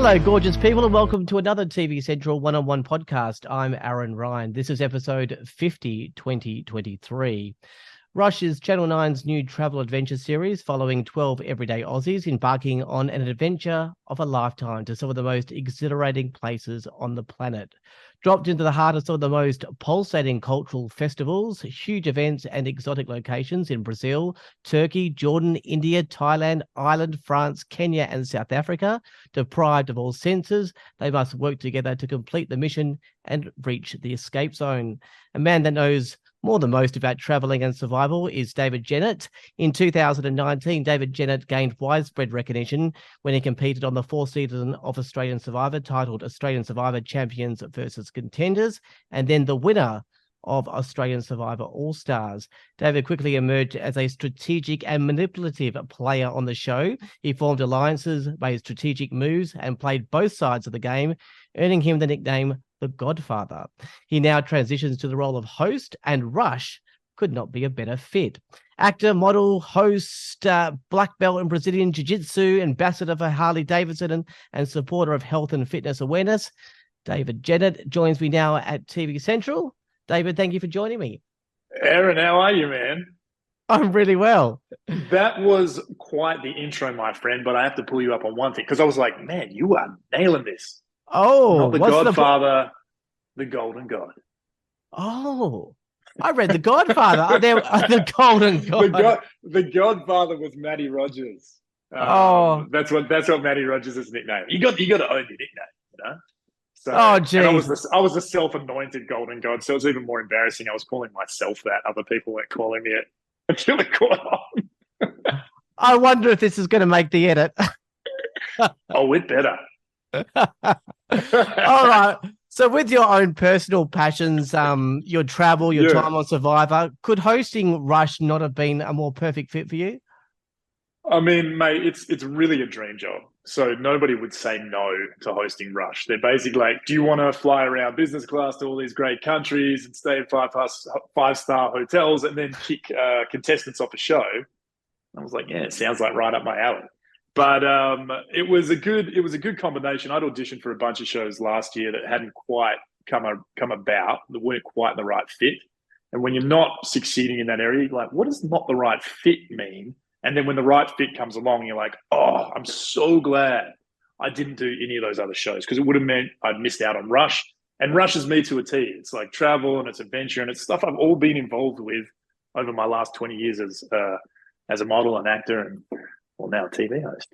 Hello, gorgeous people, and welcome to another TV Central one-on-one podcast. I'm Aaron Ryan. This is episode 50, 2023. Rush is Channel 9's new travel adventure series following 12 everyday Aussies embarking on an adventure of a lifetime to some of the most exhilarating places on the planet. Dropped into the heart of some of the most pulsating cultural festivals, huge events and exotic locations in Brazil, Turkey, Jordan, India, Thailand, Ireland, France, Kenya and South Africa. Deprived of all senses, they must work together to complete the mission and reach the escape zone. A man that knows more than most about travelling and survival is David Genat. In 2019, David Genat gained widespread recognition when he competed on the fourth season of Australian Survivor, titled Australian Survivor Champions versus Contenders, and then the winner of Australian Survivor All-Stars. David quickly emerged as a strategic and manipulative player on the show. He formed alliances, made strategic moves, and played both sides of the game, earning him the nickname The Godfather. He now transitions to the role of host, and Rush could not be a better fit. Actor, model, host, black belt in Brazilian Jiu-Jitsu, ambassador for Harley Davidson, and supporter of health and fitness awareness, David Genat joins me now at TV Central. David, thank you for joining me. Aaron, how are you, man? I'm really well. That was quite the intro, my friend, but I have to pull you up on one thing because I was like, man, you are nailing this. Oh, not the Godfather, the Golden God. Oh, I read the Godfather. The Golden God. The Godfather was Matty Rogers. That's what Matty Rogers' nickname. You got to own your nickname, you know. So, oh, geez. I was the self-anointed Golden God, so it was even more embarrassing. I was calling myself that. Other people weren't calling me it until it caught on. I wonder if this is going to make the edit. Oh, it better. All right. So with your own personal passions, your travel, your time on Survivor, could hosting Rush not have been a more perfect fit for you? I mean, mate, it's really a dream job. So nobody would say no to hosting Rush. They're basically like, do you want to fly around business class to all these great countries and stay in five-star hotels and then kick contestants off a show? I was like, yeah, it sounds like right up my alley. But it was a good combination. I'd auditioned for a bunch of shows last year that hadn't quite come about, that weren't quite the right fit. And when you're not succeeding in that area, you're like, what does not the right fit mean? And then when the right fit comes along, you're like, oh, I'm so glad I didn't do any of those other shows because it would have meant I'd missed out on Rush. And Rush is me to a T. It's like travel and it's adventure and it's stuff I've all been involved with over my last 20 years as a model and actor and, well, now a TV host.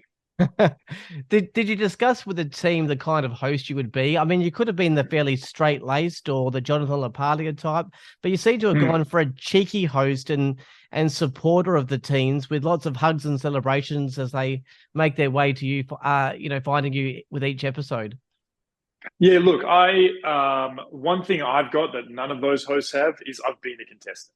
Did you discuss with the team the kind of host you would be? I mean, you could have been the fairly straight-laced or the Jonathan LaPaglia type, but you seem to have gone for a cheeky host and supporter of the teens with lots of hugs and celebrations as they make their way to you, finding you with each episode. Yeah, look, one thing I've got that none of those hosts have is I've been a contestant.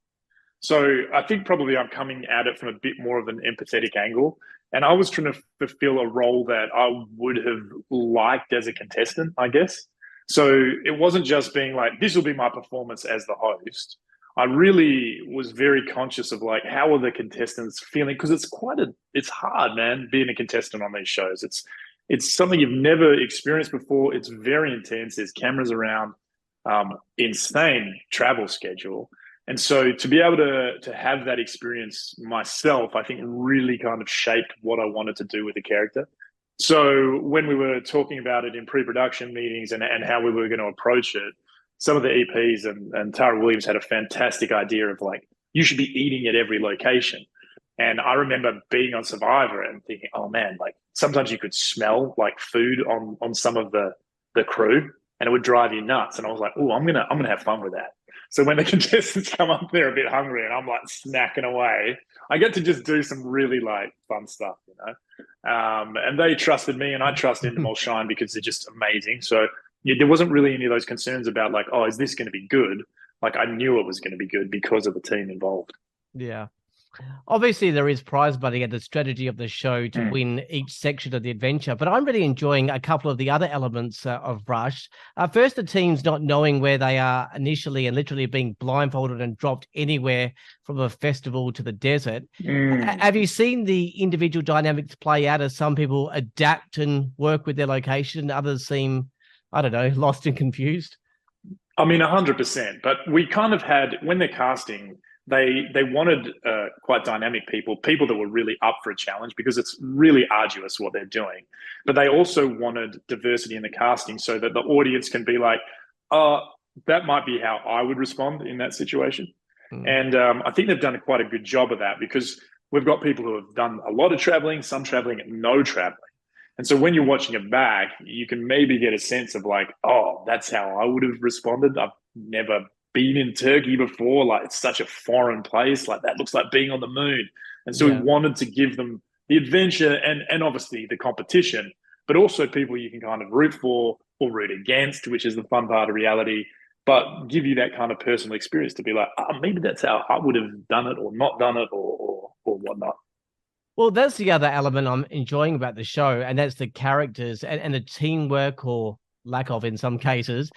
So I think probably I'm coming at it from a bit more of an empathetic angle. And I was trying to fulfill a role that I would have liked as a contestant, I guess. So it wasn't just being like, this will be my performance as the host. I really was very conscious of like, how are the contestants feeling? Because it's hard, man, being a contestant on these shows. It's something you've never experienced before. It's very intense. There's cameras around, insane travel schedule. And so to be able to have that experience myself, I think really kind of shaped what I wanted to do with the character. So when we were talking about it in pre-production meetings and how we were going to approach it, some of the EPs and Tara Williams had a fantastic idea of like, you should be eating at every location. And I remember being on Survivor and thinking, oh man, like sometimes you could smell like food on some of the crew and it would drive you nuts. And I was like, oh, I'm gonna have fun with that. So when the contestants come up there a bit hungry and I'm like snacking away, I get to just do some really like fun stuff, you know. And they trusted me and I trusted them all shine because they're just amazing. So yeah, there wasn't really any of those concerns about like, oh, is this going to be good? Like I knew it was going to be good because of the team involved. Yeah. Obviously, there is prize money and the strategy of the show to win each section of the adventure, but I'm really enjoying a couple of the other elements of Rush. First, the teams not knowing where they are initially and literally being blindfolded and dropped anywhere from a festival to the desert. Have you seen the individual dynamics play out as some people adapt and work with their location, others seem, I don't know, lost and confused? I mean, 100%. But we kind of had, when they're casting, they wanted quite dynamic people that were really up for a challenge because it's really arduous what they're doing. But they also wanted diversity in the casting so that the audience can be like, that might be how I would respond in that situation. And I think they've done quite a good job of that because we've got people who have done a lot of traveling, some traveling, and no traveling. And so when you're watching it back, you can maybe get a sense of like, oh, that's how I would have responded. I've never been in Turkey before. Like, it's such a foreign place. Like, that looks like being on the moon. And so we wanted to give them the adventure and obviously the competition, but also people you can kind of root for or root against, which is the fun part of reality, but give you that kind of personal experience to be like, maybe that's how I would have done it or not done it or whatnot. Well, that's the other element I'm enjoying about the show, and that's the characters and the teamwork or lack of in some cases.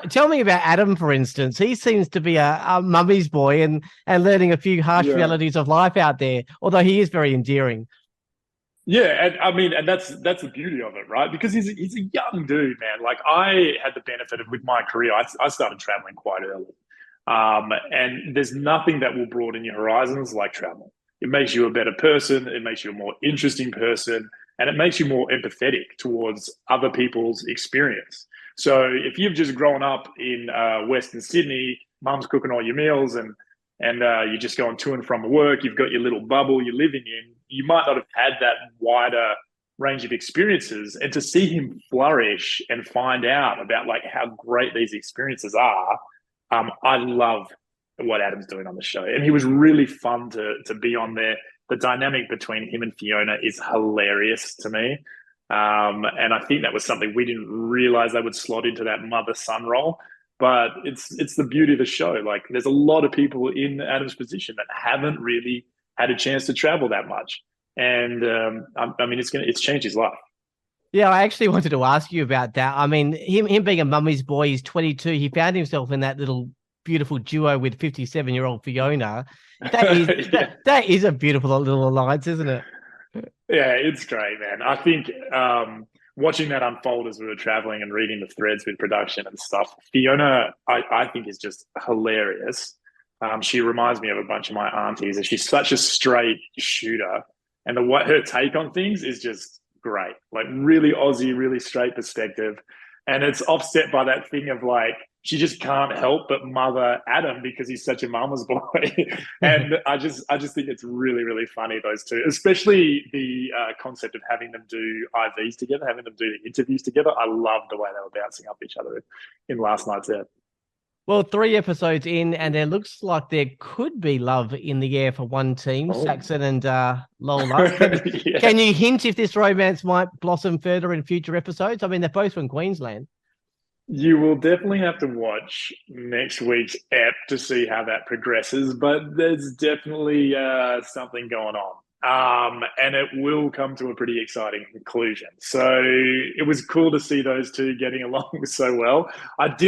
Tell me about Adam, for instance. He seems to be a mummy's boy and learning a few harsh realities of life out there, although he is very endearing. Yeah, and I mean, and that's the beauty of it, right? Because he's a young dude, man. Like, I had the benefit of, with my career, I started traveling quite early. And there's nothing that will broaden your horizons like travel. It makes you a better person. It makes you a more interesting person. And it makes you more empathetic towards other people's experience. So if you've just grown up in Western Sydney, mum's cooking all your meals and you're just going to and from work, you've got your little bubble you're living in, you might not have had that wider range of experiences. And to see him flourish and find out about like how great these experiences are, I love what Adam's doing on the show. And he was really fun to be on there. The dynamic between him and Fiona is hilarious to me. And I think that was something we didn't realize they would slot into that mother-son role. But it's the beauty of the show. Like, there's a lot of people in Adam's position that haven't really had a chance to travel that much. And I mean, it's changed his life. Yeah, I actually wanted to ask you about that. I mean, him being a mummy's boy, he's 22. He found himself in that little beautiful duo with 57-year-old Fiona. That is a beautiful little alliance, isn't it? Yeah, it's great, man. I think watching that unfold as we were traveling and reading the threads with production and stuff, Fiona, I think is just hilarious. She reminds me of a bunch of my aunties, and she's such a straight shooter. And her take on things is just great, like really Aussie, really straight perspective. And it's offset by that thing of like, she just can't help but mother Adam because he's such a mama's boy. And I just think it's really, really funny, those two, especially the concept of having them do IVs together, having them do the interviews together. I love the way they were bouncing up each other in last night's ep. Well, 3 episodes in, and it looks like there could be love in the air for one team, Saxon and Lola. Can you hint if this romance might blossom further in future episodes? I mean, they're both from Queensland. You will definitely have to watch next week's ep to see how that progresses, but there's definitely something going on. And it will come to a pretty exciting conclusion. So it was cool to see those two getting along so well. I don't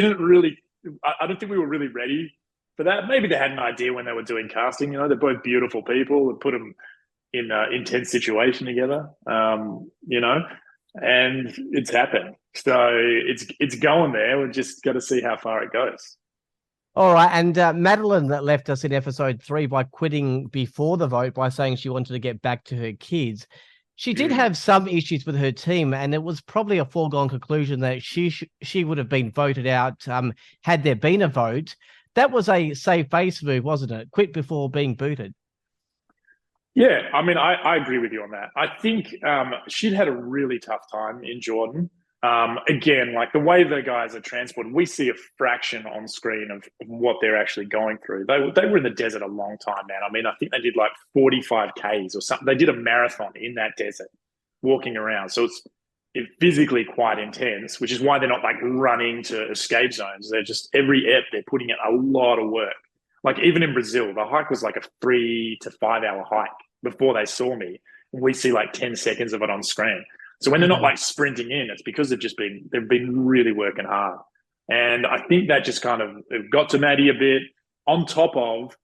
think we were really ready for that. Maybe they had an idea when they were doing casting. You know, they're both beautiful people and put them in an intense situation together, you know, and it's happened. So it's going there. We've just got to see how far it goes. All right. And Madeline, that left us in episode 3 by quitting before the vote by saying she wanted to get back to her kids. She did have some issues with her team, and it was probably a foregone conclusion that she would have been voted out had there been a vote. That was a save face move, wasn't it? Quit before being booted. Yeah, I mean, I agree with you on that. I think she'd had a really tough time in Jordan. Again, like the way the guys are transported, we see a fraction on screen of what they're actually going through. They were in the desert a long time, man. I mean, I think they did like 45 Ks or something. They did a marathon in that desert, walking around. So it's physically quite intense, which is why they're not like running to escape zones. They're just, every ep, they're putting in a lot of work. Like even in Brazil, the hike was like a 3 to 5 hour hike before they saw me. And we see like 10 seconds of it on screen. So when they're not like sprinting in, it's because they've been really working hard. And I think that just kind of got to Maddie a bit, on top of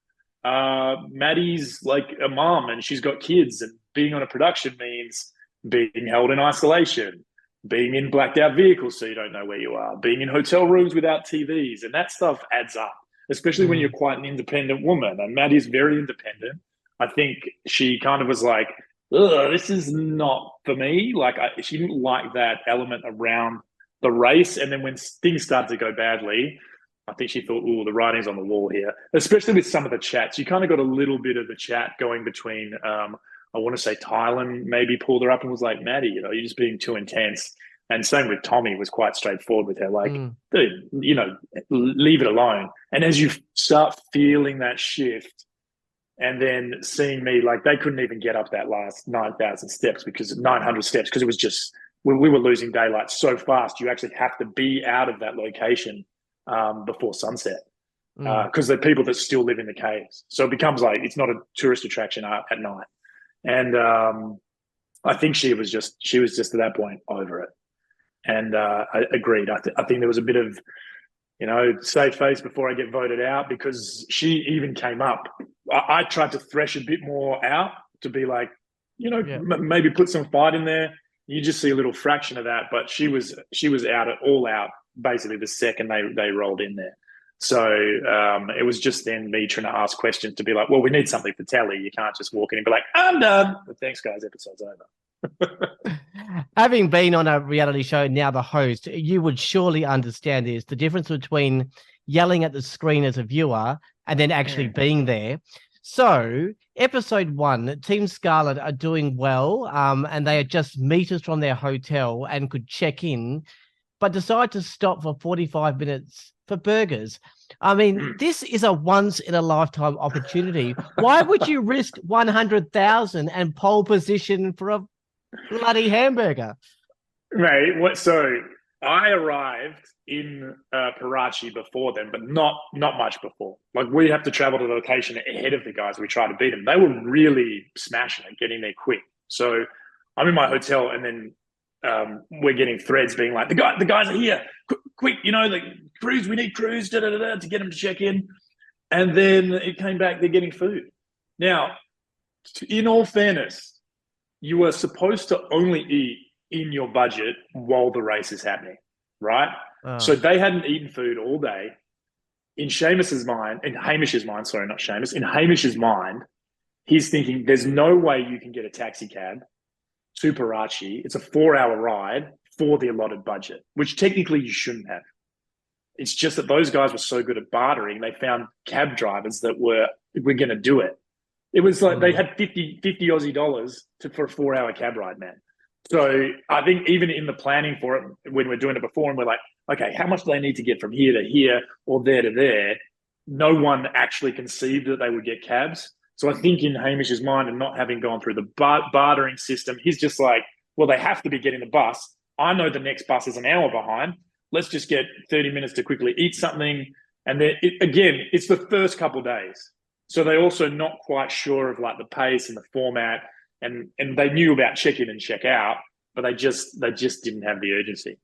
Maddie's like a mom and she's got kids, and being on a production means being held in isolation, being in blacked out vehicles so you don't know where you are, being in hotel rooms without TVs, and that stuff adds up, especially when you're quite an independent woman. And Maddie's very independent. I think she kind of was like, ugh, this is not for me. Like she didn't like that element around the race. And then when things started to go badly, I think she thought, oh, the writing's on the wall here, especially with some of the chats. You kind of got a little bit of the chat going between, I want to say Tylen maybe pulled her up and was like, Maddie, you know, you're just being too intense. And same with Tommy, was quite straightforward with her, like, dude, you know, leave it alone. And as you start feeling that shift, and then seeing me, like they couldn't even get up that last 9,000 steps because 900 steps, because it was just, we were losing daylight so fast. You actually have to be out of that location before sunset because there are people that still live in the caves. So it becomes like, it's not a tourist attraction at night. And I think she was just at that point over it. And I agreed. I think there was a bit of, you know, save face before I get voted out, because she even came up. I tried to thresh a bit more out to be like, you know, maybe put some fight in there. You just see a little fraction of that, but she was all out basically the second they rolled in there. So it was just then me trying to ask questions to be like, well, we need something for telly. You can't just walk in and be like, I'm done. But thanks, guys. Episode's over. Having been on a reality show, now the host, you would surely understand this, the difference between yelling at the screen as a viewer and then actually being there. So episode 1, Team Scarlet are doing well, and they are just meters from their hotel and could check in, but decide to stop for 45 minutes for burgers. I mean, this is a once in a lifetime opportunity. Why would you risk 100,000 and pole position for a bloody hamburger? Mate, so I arrived in Parachi before them, but not much before. Like we have to travel to the location ahead of the guys. We try to beat them. They were really smashing it, getting there quick. So I'm in my hotel, and then we're getting threads being like, the guys are here, quick, you know, the crews, we need crews, to get them to check in. And then it came back, they're getting food. Now, in all fairness, you are supposed to only eat in your budget while the race is happening, right? So they hadn't eaten food all day. In Hamish's mind, he's thinking there's no way you can get a taxi cab to Parachi. It's a 4-hour ride for the allotted budget, which technically you shouldn't have. It's just that those guys were so good at bartering, they found cab drivers that were going to do it. It was like they had 50 Aussie dollars for a 4-hour cab ride, man. So I think even in the planning for it, when we're doing it before and we're like, okay, how much do they need to get from here to here or there to there? No one actually conceived that they would get cabs. So I think in Hamish's mind, and not having gone through the bartering system, he's just like, well, they have to be getting the bus. I know the next bus is an hour behind. Let's just get 30 minutes to quickly eat something. And then again, it's the first couple of days. So they're also not quite sure of like the pace and the format. And they knew about check in and check out, but they just didn't have the urgency.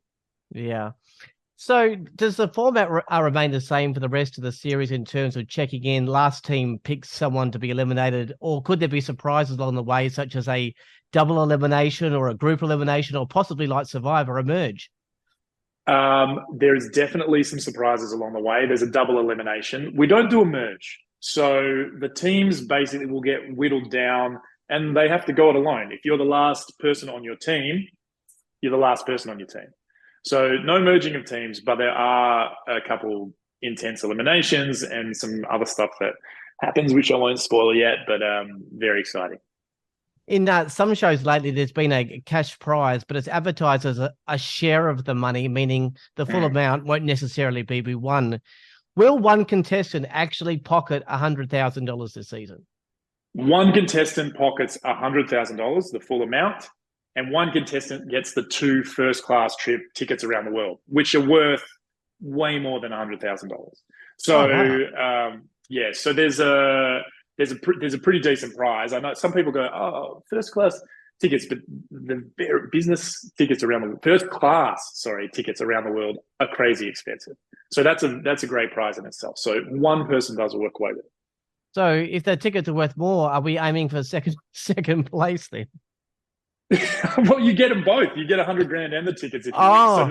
Yeah. So does the format remain the same for the rest of the series in terms of checking in? Last team picks someone to be eliminated, or could there be surprises along the way, such as a double elimination or a group elimination, or possibly like Survivor, a merge? There is definitely some surprises along the way. There's a double elimination. We don't do a merge. So the teams basically will get whittled down and they have to go it alone. If you're the last person on your team, you're the last person on your team. So no merging of teams, but there are a couple intense eliminations and some other stuff that happens, which I won't spoil yet, but very exciting. In some shows lately, there's been a cash prize, but it's advertised as a share of the money, meaning the full amount won't necessarily be won. Will one contestant actually pocket $100,000 this season? One contestant pockets $100,000, the full amount, and one contestant gets the 2 first-class trip tickets around the world, which are worth way more than $100,000. So Yeah, so there's a pretty decent prize. I know some people go, oh, first class tickets, but the business tickets around the first class, sorry, tickets around the world are crazy expensive. So that's a great prize in itself. So one person does walk away with it. So if the tickets are worth more, are we aiming for second place then? Well, you get them both. You get 100 grand and the tickets if you win. So Oh,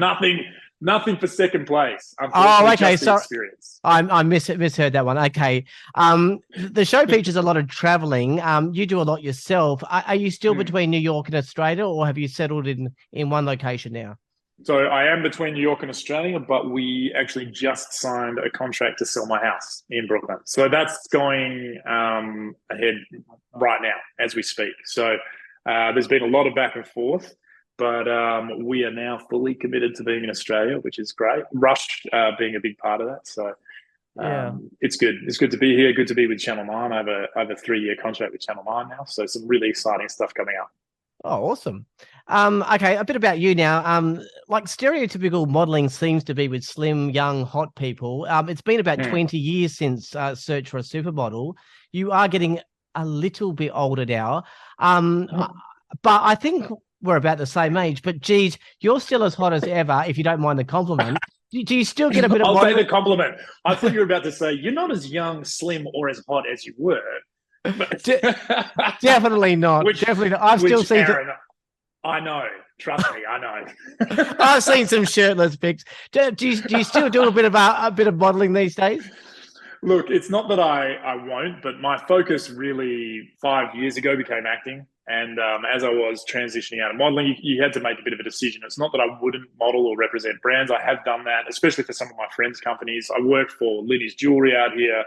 nothing for second place. oh, Unfortunately, okay. just the So experience. I misheard that one. Okay. The show features a lot of traveling. You do a lot yourself. Are you still between New York and Australia, or have you settled in one location now? So I am between New York and Australia, but we actually just signed a contract to sell my house in Brooklyn. So that's going ahead right now as we speak. So there's been a lot of back and forth, but we are now fully committed to being in Australia, which is great. Rush being a big part of that. So Yeah. it's good. It's good to be here. Good to be with Channel 9. I have a 3-year contract with Channel 9 now. So some really exciting stuff coming up. Oh, awesome. Okay, a bit about you now. Like stereotypical modeling seems to be with slim, young, hot people. It's been about 20 years since Search for a Supermodel. You are getting a little bit older now. But I think we're about the same age. But geez, you're still as hot as ever, if you don't mind the compliment. Do you still get a bit of I'll take modeling? the compliment. I thought you were about to say, you're not as young, slim, or as hot as you were. But Definitely not. Definitely not. I've still seen Aaron, I know. Trust me, I know. I've seen some shirtless pics. Do you still do a bit of modeling these days? Look, it's not that I won't, but my focus really 5 years ago became acting. And as I was transitioning out of modeling, you had to make a bit of a decision. It's not that I wouldn't model or represent brands. I have done that, especially for some of my friends' companies. I work for Lily's Jewelry out here,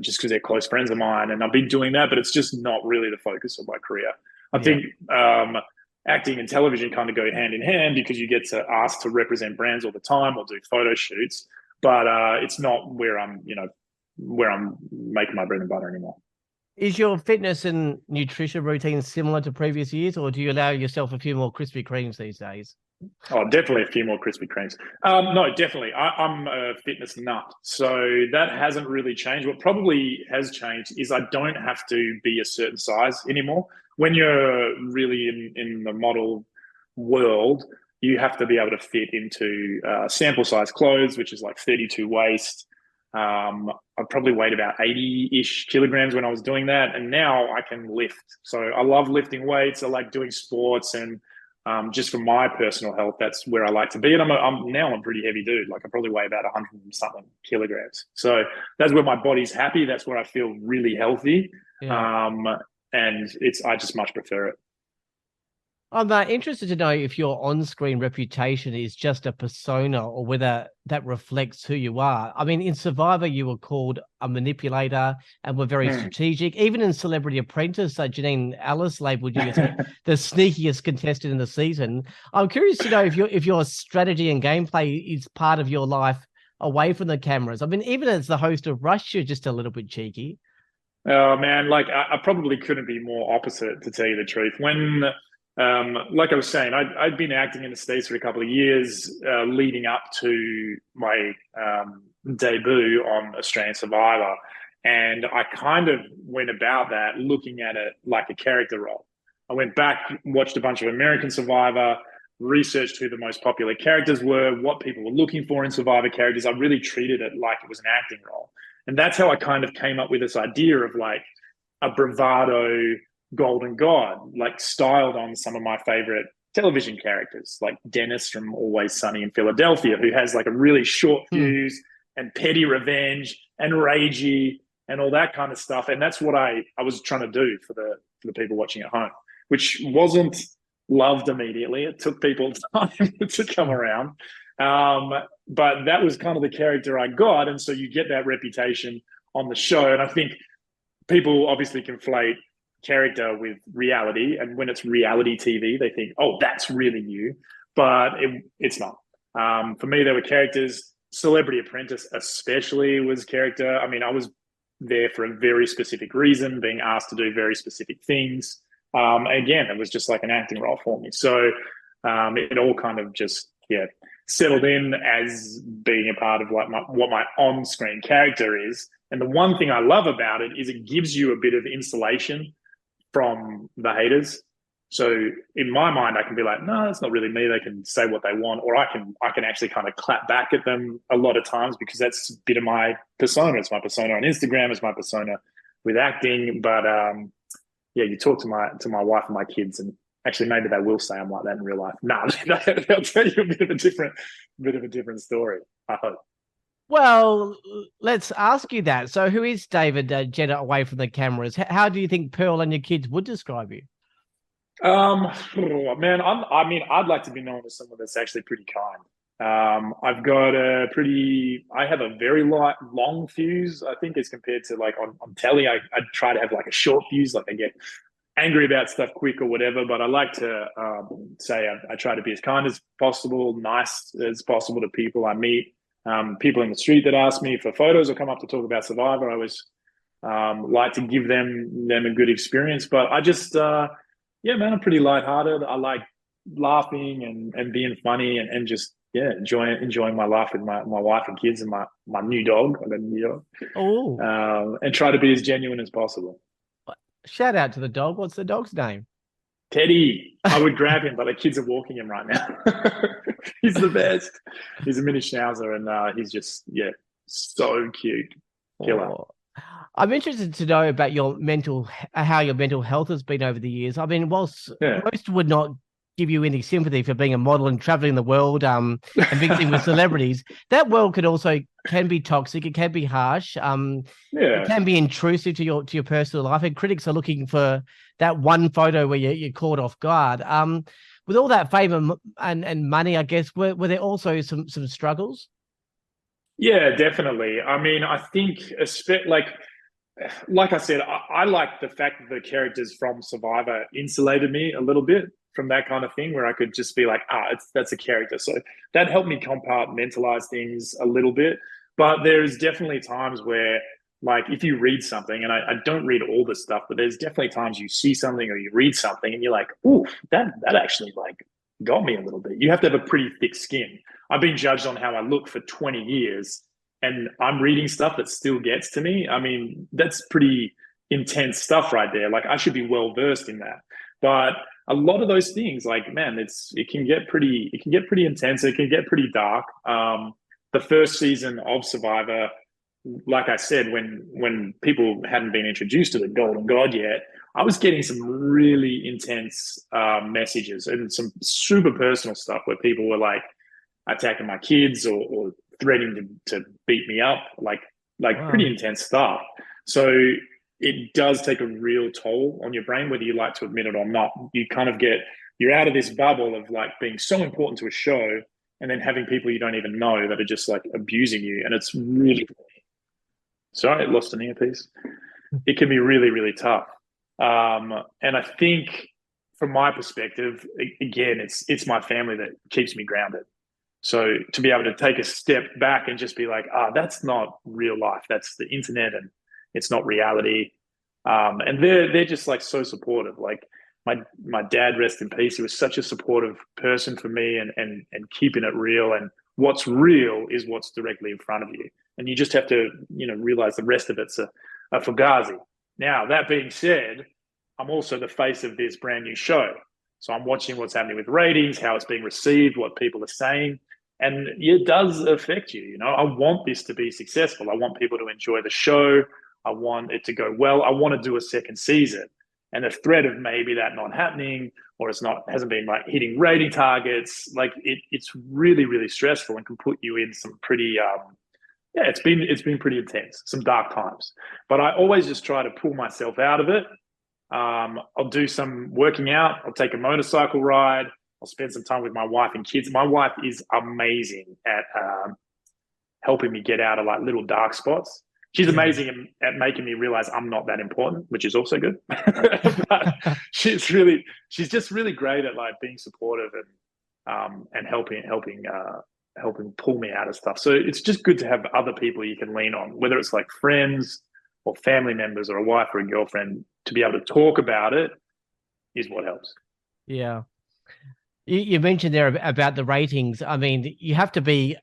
just because they're close friends of mine. And I've been doing that, but it's just not really the focus of my career. I think acting and television kind of go hand in hand because you get to ask to represent brands all the time or do photo shoots, but it's not where I'm making my bread and butter anymore. Is your fitness and nutrition routine similar to previous years, or do you allow yourself a few more Krispy Kremes these days? Oh, definitely a few more Krispy Kremes. No, definitely. I'm a fitness nut. So that hasn't really changed. What probably has changed is I don't have to be a certain size anymore. When you're really in the model world, you have to be able to fit into sample size clothes, which is like 32 waist. I probably weighed about 80-ish kilograms when I was doing that. And now I can lift. So I love lifting weights. I like doing sports and just for my personal health, that's where I like to be. And I'm now a pretty heavy dude. Like I probably weigh about 100 and something kilograms. So that's where my body's happy. That's where I feel really healthy. Yeah. And I just much prefer it. I'm interested to know if your on-screen reputation is just a persona or whether that reflects who you are. I mean, in Survivor, you were called a manipulator and were very strategic. Even in Celebrity Apprentice, Janine Alice labeled you as the sneakiest contestant in the season. I'm curious to know if your strategy and gameplay is part of your life away from the cameras. I mean, even as the host of Rush, you're just a little bit cheeky. Oh, man, like I probably couldn't be more opposite, to tell you the truth. When like I was saying, I'd been acting in the States for a couple of years leading up to my debut on Australian Survivor. And I kind of went about that looking at it like a character role. I went back, watched a bunch of American Survivor, researched who the most popular characters were, what people were looking for in Survivor characters. I really treated it like it was an acting role. And that's how I kind of came up with this idea of like a bravado golden god, like styled on some of my favorite television characters, like Dennis from Always Sunny in Philadelphia, who has like a really short fuse and petty revenge and ragey and all that kind of stuff. And that's what I was trying to do for the people watching at home, which wasn't loved immediately. It took people time to come around. But that was kind of the character I got. And so you get that reputation on the show. And I think people obviously conflate character with reality, and when it's reality TV they think, oh, that's really you, but it's not. For me, there were characters. Celebrity Apprentice especially was character. I mean, I was there for a very specific reason, being asked to do very specific things. Again, it was just like an acting role for me, so it all kind of just settled in as being a part of like what my on-screen character is. And the one thing I love about it is it gives you a bit of insulation from the haters. So in my mind, I can be like, no, that's not really me. They can say what they want, or I can actually kind of clap back at them a lot of times, because that's a bit of my persona. It's my persona on Instagram. It's my persona with acting. But yeah, you talk to my wife and my kids, and actually maybe they will say I'm like that in real life. No, they'll tell you a bit of a different story, I hope. Well, let's ask you that. So who is David Genat away from the cameras? How do you think Pearl and your kids would describe you? Man, I'd like to be known as someone that's actually pretty kind. I have a very long fuse, I think, as compared to like on telly. I try to have like a short fuse, like I get angry about stuff quick or whatever, but I like to say I try to be as kind as possible, nice as possible to people I meet. People in the street that ask me for photos or come up to talk about Survivor, I always like to give them a good experience. But I just, yeah, man, I'm pretty lighthearted. I like laughing and being funny and just, yeah, enjoying my life with my wife and kids and my new dog. I got a new dog. Oh, and try to be as genuine as possible. shout out to the dog. What's the dog's name? Teddy. I would grab him, but the kids are walking him right now. He's the best. He's a mini schnauzer, and he's just, yeah, so cute. Killer. Oh. I'm interested to know about how your mental health has been over the years. I mean, whilst most would not give you any sympathy for being a model and traveling the world, and mixing with celebrities, that world can be toxic. It can be harsh. It can be intrusive to your personal life, and critics are looking for that one photo where you're caught off guard. With all that fame and money, I guess, were there also some struggles? Yeah, definitely. I mean, I think like I said, I like the fact that the characters from Survivor insulated me a little bit from that kind of thing, where I could just be like, that's a character. So that helped me compartmentalize things a little bit. But there's definitely times where, like, if you read something, and I don't read all this stuff, but there's definitely times you see something or you read something and you're like, ooh, that actually like got me a little bit. You have to have a pretty thick skin. I've been judged on how I look for 20 years, and I'm reading stuff that still gets to me. I mean, that's pretty intense stuff right there. Like, I should be well versed in that. But a lot of those things, like, man, it can get pretty intense. It can get pretty dark. The first season of Survivor, like I said, when people hadn't been introduced to the Golden God yet, I was getting some really intense messages and some super personal stuff where people were like attacking my kids or threatening to beat me up, like wow. Pretty intense stuff. So it does take a real toll on your brain, whether you like to admit it or not. You kind of you're out of this bubble of like being so important to a show, and then having people you don't even know that are just like abusing you. And it's really, sorry, I lost an earpiece. It can be really, really tough. And I think from my perspective, again, it's my family that keeps me grounded. So to be able to take a step back and just be like, that's not real life. That's the internet, and it's not reality. And they're just like so supportive. Like my dad, rest in peace, he was such a supportive person for me, and keeping it real. And what's real is what's directly in front of you. And you just have to, realize the rest of it's a fugazi. Now, that being said, I'm also the face of this brand new show. So I'm watching what's happening with ratings, how it's being received, what people are saying. And it does affect you. I want this to be successful. I want people to enjoy the show. I want it to go well. I want to do a second season. And the threat of maybe that not happening, or hasn't been like hitting rating targets, like it's really, really stressful and can put you in some pretty it's been pretty intense, some dark times. But I always just try to pull myself out of it. I'll do some working out. I'll take a motorcycle ride. I'll spend some time with my wife and kids. My wife is amazing at helping me get out of like little dark spots. She's amazing at making me realize I'm not that important, which is also good. But she's just really great at like being supportive and helping pull me out of stuff. So it's just good to have other people you can lean on, whether it's like friends or family members or a wife or a girlfriend, to be able to talk about it is what helps. Yeah. You mentioned there about the ratings. I mean, you have to be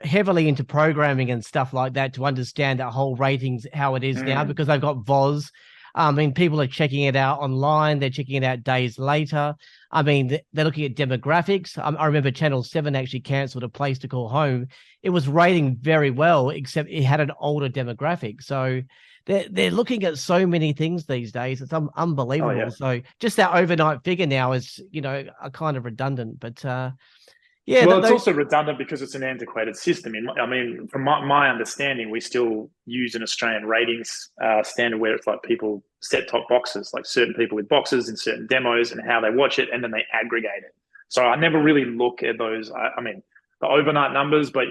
heavily into programming and stuff like that to understand that whole ratings, how it is now, because they've got VOZ. I mean, people are checking it out online. They're checking it out days later. I mean, they're looking at demographics. I remember Channel 7 actually cancelled A Place to Call Home. It was rating very well, except it had an older demographic. So they're looking at so many things these days. It's unbelievable. Oh, yeah. So just that overnight figure now is, a kind of redundant. But well, it's also redundant because it's an antiquated system. I mean, from my understanding, we still use an Australian ratings standard where it's like people set top boxes, like certain people with boxes in certain demos and how they watch it, and then they aggregate it. So I never really look at those. I mean, the overnight numbers, but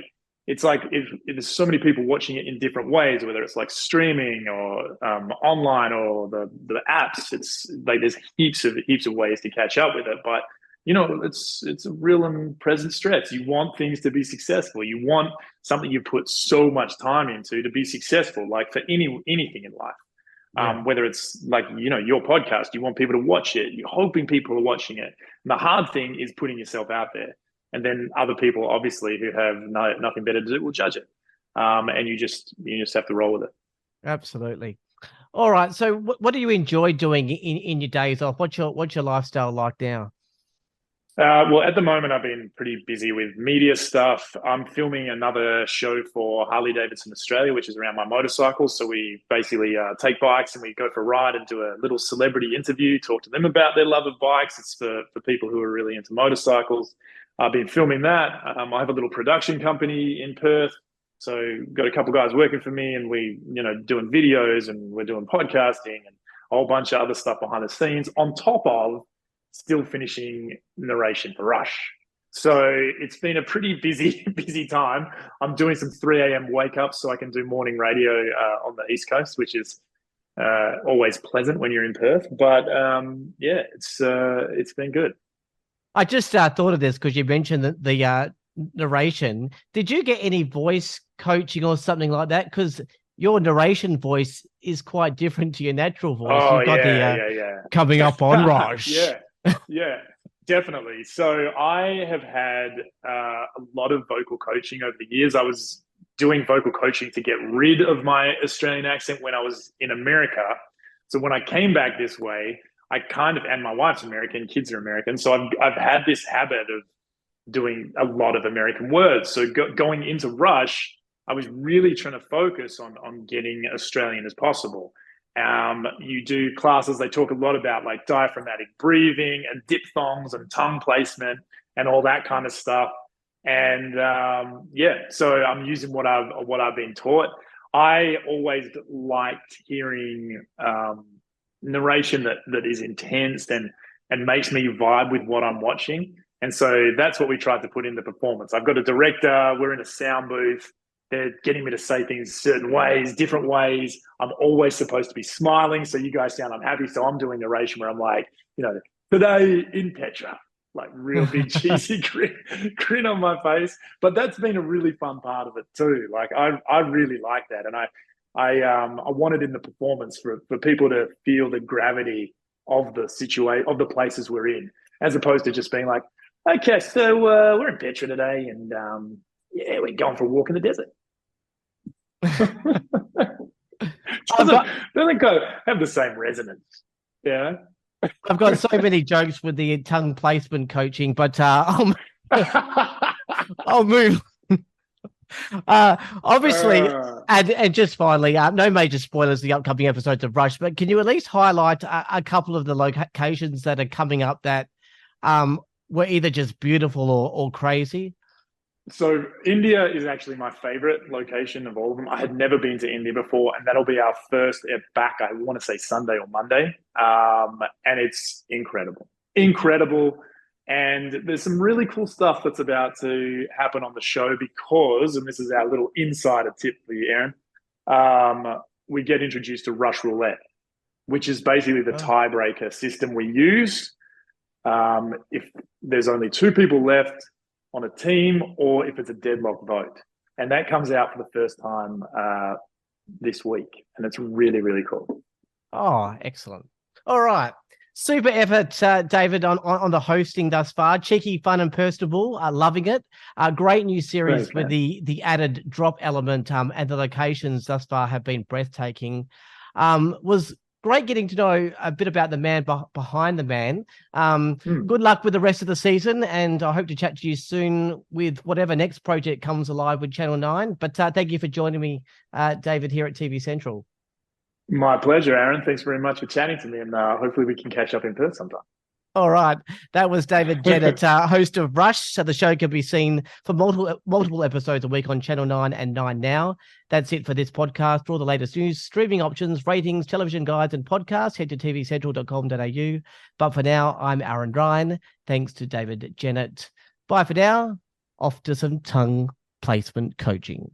it's like if there's so many people watching it in different ways, whether it's like streaming or online or the apps, it's like there's heaps of ways to catch up with it, but it's a real and present stress. You want things to be successful. You want something you put so much time into to be successful, like for anything in life. Yeah. Whether it's like, your podcast, you want people to watch it. You're hoping people are watching it. And the hard thing is putting yourself out there. And then other people, obviously, who have nothing better to do will judge it. And you just have to roll with it. Absolutely. All right. So what do you enjoy doing in your days off? What's your lifestyle like now? Well, at the moment, I've been pretty busy with media stuff. I'm filming another show for Harley-Davidson Australia, which is around my motorcycles. So we basically take bikes and we go for a ride and do a little celebrity interview, talk to them about their love of bikes. It's for people who are really into motorcycles. I've been filming that. I have a little production company in Perth. So got a couple guys working for me, and we, doing videos, and we're doing podcasting and a whole bunch of other stuff behind the scenes on top of still finishing narration for Rush. So it's been a pretty busy time. I'm doing some 3 a.m. wake ups so I can do morning radio on the East Coast, which is always pleasant when you're in Perth. But it's been good. I just thought of this because you mentioned the narration. Did you get any voice coaching or something like that? Because your narration voice is quite different to your natural voice. Oh, you've got coming up on Rush. Yeah, definitely. So I have had a lot of vocal coaching over the years. I was doing vocal coaching to get rid of my Australian accent when I was in America. So when I came back this way, and my wife's American, kids are American. So I've had this habit of doing a lot of American words. So going into Rush, I was really trying to focus on getting Australian as possible. You do classes, they talk a lot about like diaphragmatic breathing and diphthongs and tongue placement and all that kind of stuff. And so I'm using what I've been taught. I always liked hearing narration that is intense and makes me vibe with what I'm watching. And so that's what we tried to put in the performance. I've got a director, we're in a sound booth. They're getting me to say things certain ways, different ways. I'm always supposed to be smiling, so you guys sound unhappy. So I'm doing narration where I'm like, today in Petra, like real big cheesy grin on my face. But that's been a really fun part of it too. Like I really like that, and I wanted in the performance for people to feel the gravity of the situation, of the places we're in, as opposed to just being like, okay, so we're in Petra today, and we're going for a walk in the desert. doesn't go have the same resonance. Yeah. I've got so many jokes with the tongue placement coaching, but I'll move. Obviously, and just finally, no major spoilers the upcoming episodes of Rush, but can you at least highlight a couple of the locations that are coming up that were either just beautiful or crazy? So India is actually my favorite location of all of them. I had never been to India before, and that'll be our first back, I want to say Sunday or Monday. And it's incredible. And there's some really cool stuff that's about to happen on the show because, and this is our little insider tip for you, Aaron, we get introduced to Rush Roulette, which is basically the tiebreaker system we use. If there's only 2 people left on a team, or if it's a deadlock vote. And that comes out for the first time this week. And it's really, really cool. Oh, excellent. All right. Super effort, David, on the hosting thus far. Cheeky, fun, and personable. Loving it. Great new series Thanks, with man. the added drop element, and the locations thus far have been breathtaking. Was great getting to know a bit about the man behind the man. Good luck with the rest of the season, and I hope to chat to you soon with whatever next project comes alive with Channel 9. But thank you for joining me, David, here at TV Central. My pleasure, Aaron. Thanks very much for chatting to me, and hopefully we can catch up in Perth sometime. All right. That was David Genat, host of Rush. So the show can be seen for multiple episodes a week on Channel 9 and 9 Now. That's it for this podcast. For all the latest news, streaming options, ratings, television guides, and podcasts, head to tvcentral.com.au. But for now, I'm Aaron Ryan. Thanks to David Genat. Bye for now. Off to some tongue placement coaching.